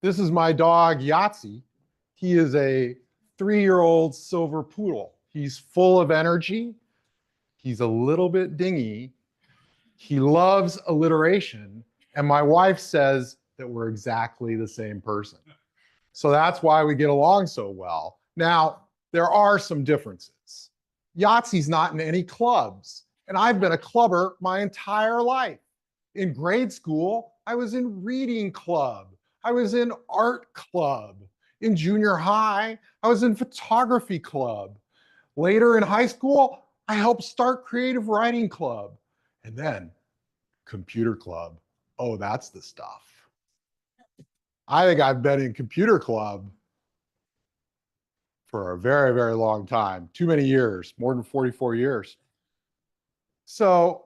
This is my dog, Yahtzee. He is a 3-year-old silver poodle. He's full of energy. He's a little bit dingy. He loves alliteration. And my wife says that we're exactly the same person. So that's why we get along so well. Now, there are some differences. Yahtzee's not in any clubs, and I've been a clubber my entire life. In grade school, I was in reading club. I was in art club. In junior high, I was in photography club. Later in high school, I helped start creative writing club. And then computer club. Oh, that's the stuff. I think I've been in computer club for a very, very long time. Too many years, more than 44 years. So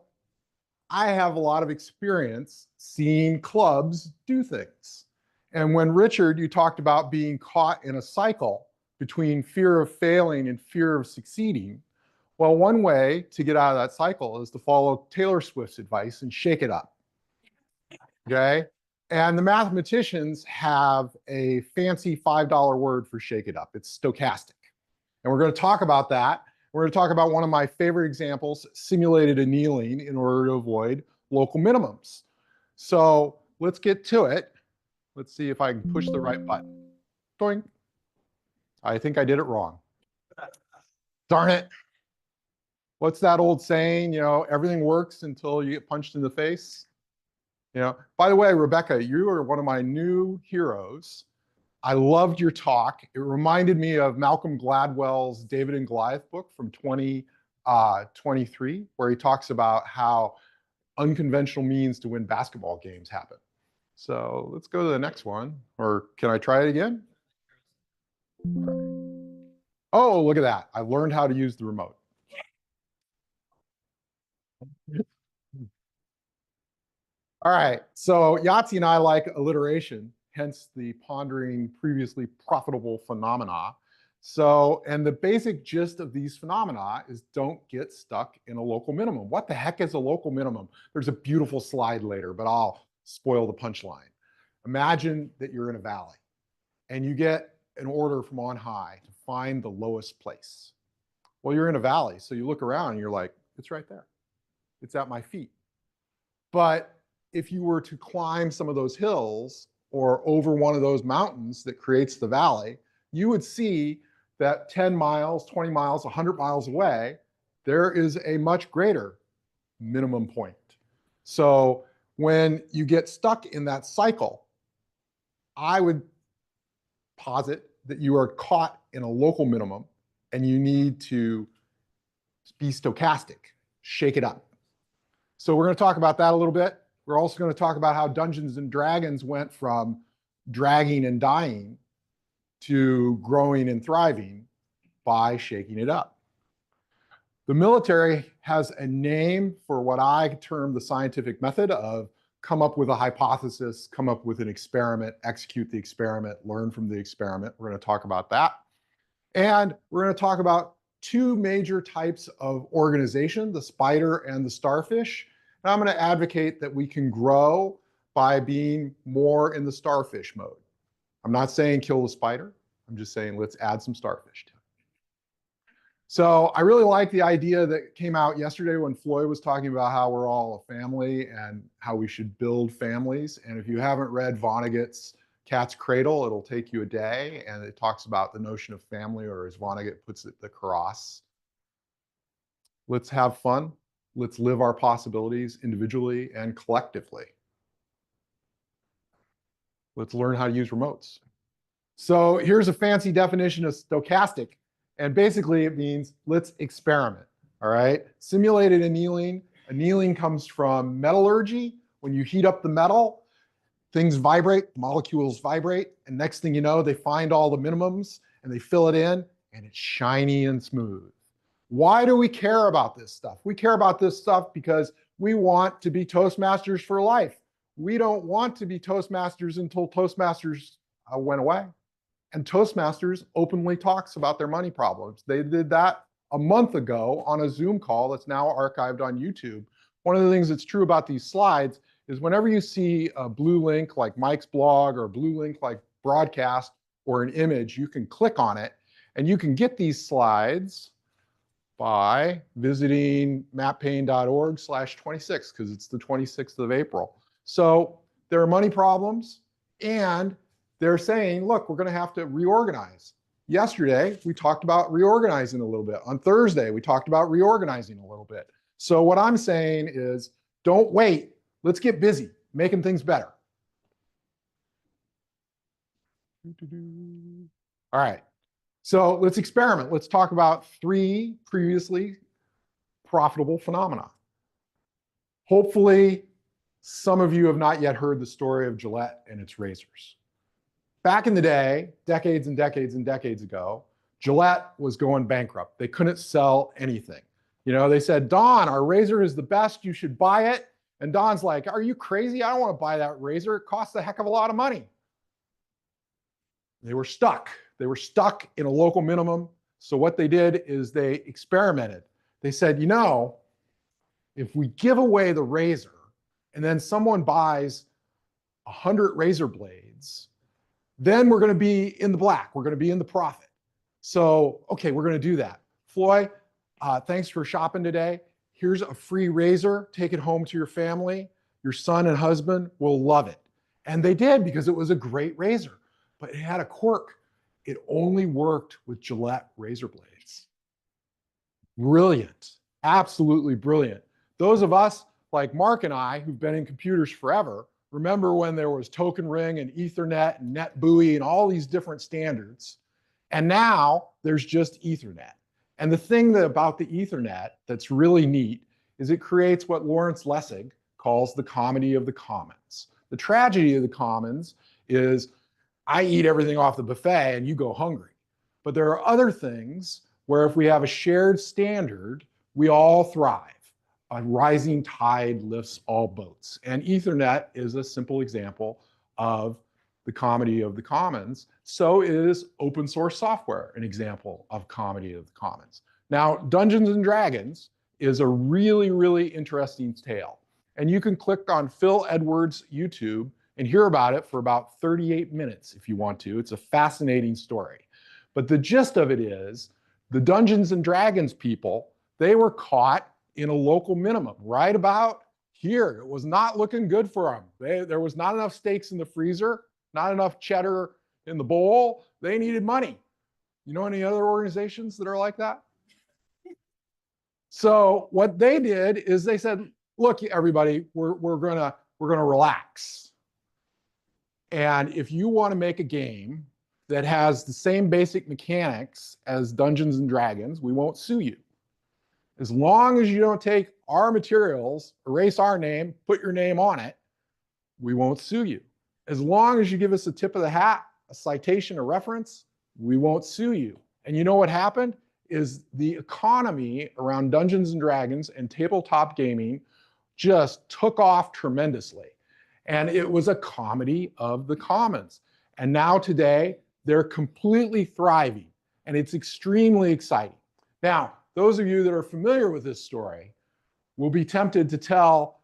I have a lot of experience seeing clubs do things. And when Richard, you talked about being caught in a cycle between fear of failing and fear of succeeding. Well, one way to get out of that cycle is to follow Taylor Swift's advice and shake it up. Okay? And the mathematicians have a fancy $5 word for shake it up. It's stochastic. And we're going to talk about that. We're going to talk about one of my favorite examples, simulated annealing in order to avoid local minimums. So let's get to it. Let's see if I can push the right button. Doink. I think I did it wrong. Darn it. What's that old saying? You know, everything works until you get punched in the face. You know, by the way, Rebecca, you are one of my new heroes. I loved your talk. It reminded me of Malcolm Gladwell's David and Goliath book from 2023, where he talks about how unconventional means to win basketball games happen. So let's go to the next one. Or can I try it again? Oh, look at that. I learned how to use the remote. All right, so Yahtzee and I like alliteration, hence the pondering previously profitable phenomena. So, and the basic gist of these phenomena is don't get stuck in a local minimum. What the heck is a local minimum? There's a beautiful slide later, but I'll spoil the punchline. Imagine that you're in a valley and you get an order from on high to find the lowest place. Well, you're in a valley, so you look around and you're like, it's right there. It's at my feet. But if you were to climb some of those hills or over one of those mountains that creates the valley, you would see that 10 miles, 20 miles, 100 miles away, there is a much greater minimum point. So when you get stuck in that cycle, I would posit that you are caught in a local minimum and you need to be stochastic, shake it up. So we're going to talk about that a little bit. We're also going to talk about how Dungeons and Dragons went from dragging and dying to growing and thriving by shaking it up. The military has a name for what I term the scientific method of come up with a hypothesis, come up with an experiment, execute the experiment, learn from the experiment. We're going to talk about that. And we're going to talk about two major types of organization, the spider and the starfish. And I'm going to advocate that we can grow by being more in the starfish mode. I'm not saying kill the spider. I'm just saying let's add some starfish to it. So I really like the idea that came out yesterday when Floyd was talking about how we're all a family and how we should build families. And if you haven't read Vonnegut's Cat's Cradle, it'll take you a day. And it talks about the notion of family, or as Vonnegut puts it, the karos. Let's have fun. Let's live our possibilities individually and collectively. Let's learn how to use remotes. So here's a fancy definition of stochastic. And basically it means let's experiment, all right? Simulated annealing. Annealing comes from metallurgy. When you heat up the metal, things vibrate, molecules vibrate, and next thing you know, they find all the minimums and they fill it in and it's shiny and smooth. Why do we care about this stuff? We care about this stuff because we want to be Toastmasters for life. We don't want to be Toastmasters until Toastmasters went away. And Toastmasters openly talks about their money problems. They did that a month ago on a Zoom call that's now archived on YouTube. One of the things that's true about these slides is whenever you see a blue link like Mike's blog or a blue link like broadcast or an image, you can click on it and you can get these slides by visiting mattpayne.org/26 because it's the 26th of April. So there are money problems and they're saying, look, we're going to have to reorganize. Yesterday, we talked about reorganizing a little bit. On Thursday, we talked about reorganizing a little bit. So what I'm saying is don't wait. Let's get busy making things better. All right. So let's experiment. Let's talk about 3 previously profitable phenomena. Hopefully, some of you have not yet heard the story of Gillette and its razors. Back in the day, decades and decades and decades ago, Gillette was going bankrupt. They couldn't sell anything. You know, they said, Don, our razor is the best. You should buy it. And Don's like, are you crazy? I don't want to buy that razor. It costs a heck of a lot of money. They were stuck. They were stuck in a local minimum. So what they did is they experimented. They said, you know, if we give away the razor and then someone buys 100 razor blades, then we're going to be in the black. We're going to be in the profit. So, okay, we're going to do that. Floyd, thanks for shopping today. Here's a free razor. Take it home to your family. Your son and husband will love it. And they did because it was a great razor. But it had a quirk. It only worked with Gillette razor blades. Brilliant. Absolutely brilliant. Those of us like Mark and I who've been in computers forever remember when there was token ring and Ethernet and NetBEUI and all these different standards. And now there's just Ethernet. And the thing about the Ethernet that's really neat is it creates what Lawrence Lessig calls the comedy of the commons. The tragedy of the commons is I eat everything off the buffet and you go hungry. But there are other things where if we have a shared standard, we all thrive. A rising tide lifts all boats. And Ethernet is a simple example of the comedy of the commons. So is open source software an example of comedy of the commons. Now, Dungeons and Dragons is a really, really interesting tale. And you can click on Phil Edwards' YouTube and hear about it for about 38 minutes if you want to. It's a fascinating story. But the gist of it is the Dungeons and Dragons people, they were caught in a local minimum right about here. It was not looking good for them. There was not enough steaks in the freezer, not enough cheddar in the bowl. They needed money. You know any other organizations that are like that? So what they did is they said, look, everybody, we're gonna relax. And if you want to make a game that has the same basic mechanics as Dungeons and Dragons, we won't sue you. As long as you don't take our materials, erase our name, put your name on it, we won't sue you. As long as you give us a tip of the hat, a citation, a reference, we won't sue you. And you know what happened is the economy around Dungeons and Dragons and tabletop gaming just took off tremendously. And it was a comedy of the commons. And now today, they're completely thriving. And it's extremely exciting. Now, those of you that are familiar with this story will be tempted to tell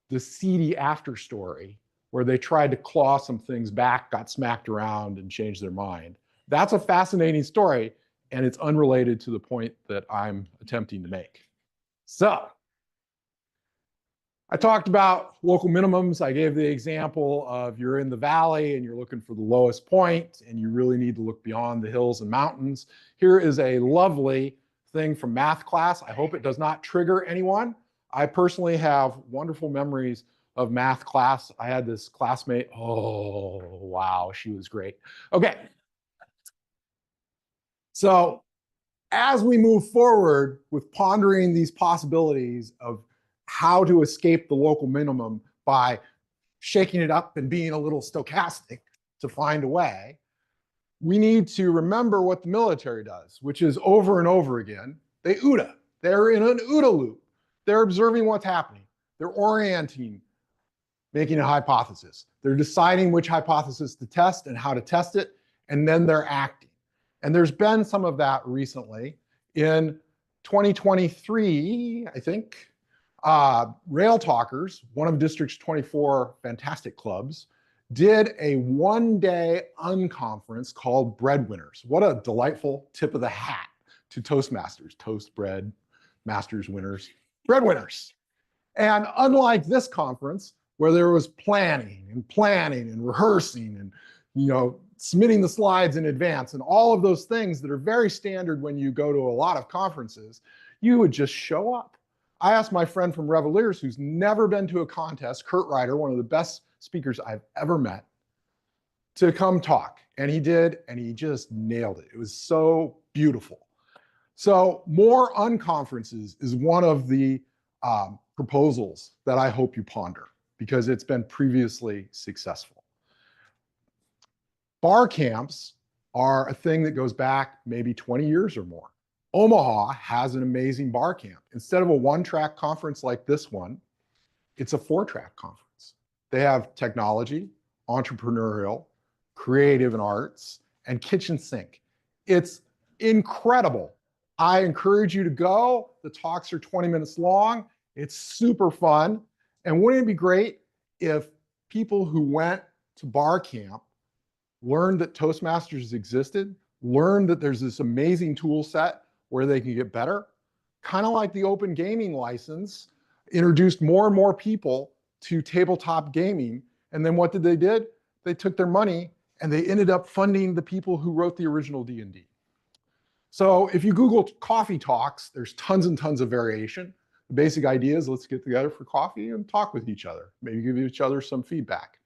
the seedy after story where they tried to claw some things back, got smacked around, and changed their mind. That's a fascinating story, and it's unrelated to the point that I'm attempting to make. So, I talked about local minimums. I gave the example of you're in the valley and you're looking for the lowest point and you really need to look beyond the hills and mountains. Here is a lovely thing from math class. I hope it does not trigger anyone. I personally have wonderful memories of math class. I had this classmate. Oh, wow, she was great. Okay. So as we move forward with pondering these possibilities of how to escape the local minimum by shaking it up and being a little stochastic to find a way, we need to remember what the military does, which is over and over again, they OODA. They're in an OODA loop. They're observing what's happening. They're orienting, making a hypothesis. They're deciding which hypothesis to test and how to test it, and then they're acting. And there's been some of that recently. In 2023, I think, Rail Talkers, one of District's 24 fantastic clubs, did a one-day unconference called Breadwinners. What a delightful tip of the hat to Toastmasters. Toast, bread, masters, winners, breadwinners. And unlike this conference, where there was planning and rehearsing and submitting the slides in advance and all of those things that are very standard when you go to a lot of conferences, you would just show up. I asked my friend from Reveliers, who's never been to a contest, Kurt Ryder, one of the best speakers I've ever met, to come talk. And he did, and he just nailed it. It was so beautiful. So more unconferences is one of the proposals that I hope you ponder, because it's been previously successful. Bar camps are a thing that goes back maybe 20 years or more. Omaha has an amazing bar camp. Instead of a one-track conference like this one, it's a four-track conference. They have technology, entrepreneurial, creative and arts, and kitchen sink. It's incredible. I encourage you to go. The talks are 20 minutes long. It's super fun. And wouldn't it be great if people who went to bar camp learned that Toastmasters existed, learned that there's this amazing tool set where they can get better, kind of like the open gaming license introduced more and more people to tabletop gaming. And then what did they did? They took their money and they ended up funding the people who wrote the original D&D. So if you Google coffee talks, there's tons and tons of variation. The basic idea is let's get together for coffee and talk with each other, maybe give each other some feedback.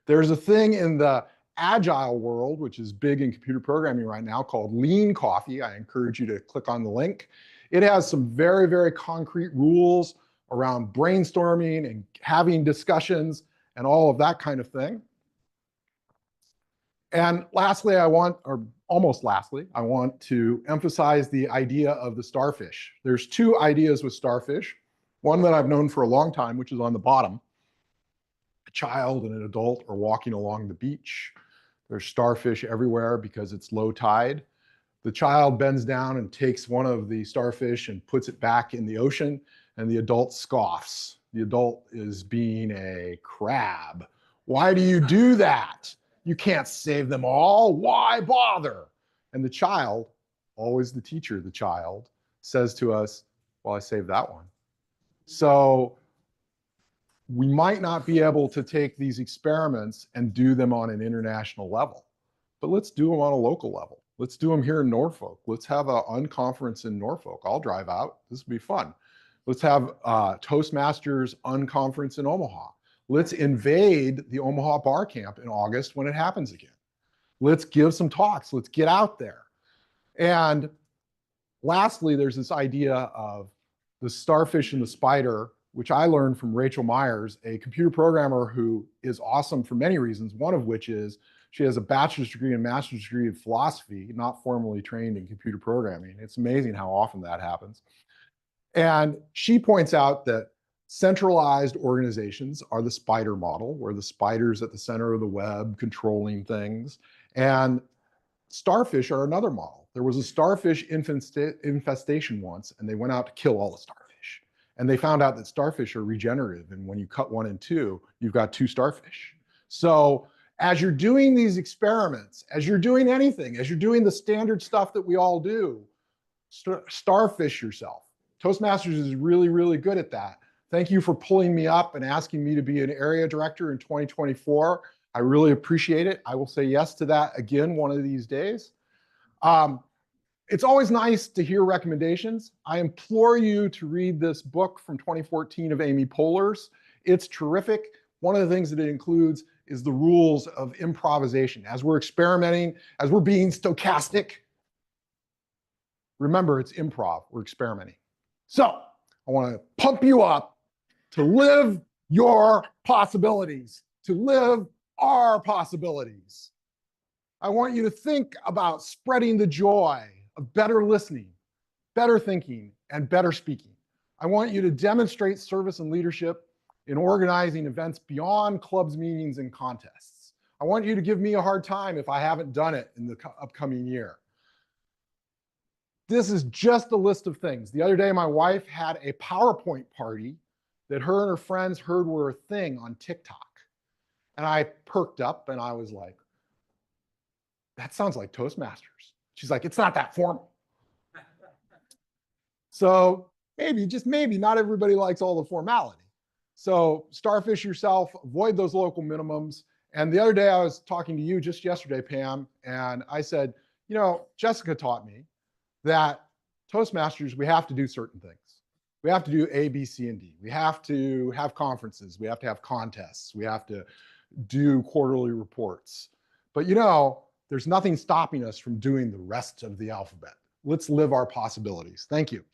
There's a thing in the agile world, which is big in computer programming right now, called Lean Coffee. I encourage you to click on the link. It has some very, very concrete rules around brainstorming and having discussions and all of that kind of thing. And lastly, almost lastly, I want to emphasize the idea of the starfish. There's two ideas with starfish. One that I've known for a long time, which is on the bottom. A child and an adult are walking along the beach. There's starfish everywhere because it's low tide. The child bends down and takes one of the starfish and puts it back in the ocean, and the adult scoffs. The adult is being a crab. Why do you do that? You can't save them all. Why bother? And the child, always the teacher, the child, says to us, well, I saved that one. So we might not be able to take these experiments and do them on an international level, but let's do them on a local level. Let's do them here in Norfolk. Let's have an unconference in Norfolk. I'll drive out. This will be fun. Let's have Toastmasters unconference in Omaha. Let's invade the Omaha Bar Camp in August when it happens again. Let's give some talks. Let's get out there. And lastly, there's this idea of the starfish and the spider, which I learned from Rachel Myers, a computer programmer who is awesome for many reasons, one of which is she has a bachelor's degree and master's degree in philosophy, not formally trained in computer programming. It's amazing how often that happens. And she points out that centralized organizations are the spider model, where the spider's at the center of the web controlling things. And starfish are another model. There was a starfish infestation once, and they went out to kill all the starfish. And they found out that starfish are regenerative. And when you cut one in two, you've got two starfish. So as you're doing these experiments, as you're doing anything, as you're doing the standard stuff that we all do, starfish yourself. Toastmasters is really, really good at that. Thank you for pulling me up and asking me to be an area director in 2024. I really appreciate it. I will say yes to that again one of these days. It's always nice to hear recommendations. I implore you to read this book from 2014 of Amy Poehler's. It's terrific. One of the things that it includes is the rules of improvisation. As we're experimenting, as we're being stochastic, remember it's improv, we're experimenting. So I want to pump you up to live your possibilities, to live our possibilities. I want you to think about spreading the joy of better listening, better thinking, and better speaking. I want you to demonstrate service and leadership in organizing events beyond clubs, meetings, and contests. I want you to give me a hard time if I haven't done it in the upcoming year. This is just a list of things. The other day, my wife had a PowerPoint party that her and her friends heard were a thing on TikTok. And I perked up and I was like, that sounds like Toastmasters. She's like, it's not that formal. So maybe, just maybe, not everybody likes all the formality. So starfish yourself, avoid those local minimums. And the other day I was talking to you just yesterday, Pam, and I said, you know, Jessica taught me that Toastmasters, we have to do certain things. We have to do A, B, C, and D. We have to have conferences. We have to have contests. We have to do quarterly reports. But you know, there's nothing stopping us from doing the rest of the alphabet. Let's live our possibilities. Thank you.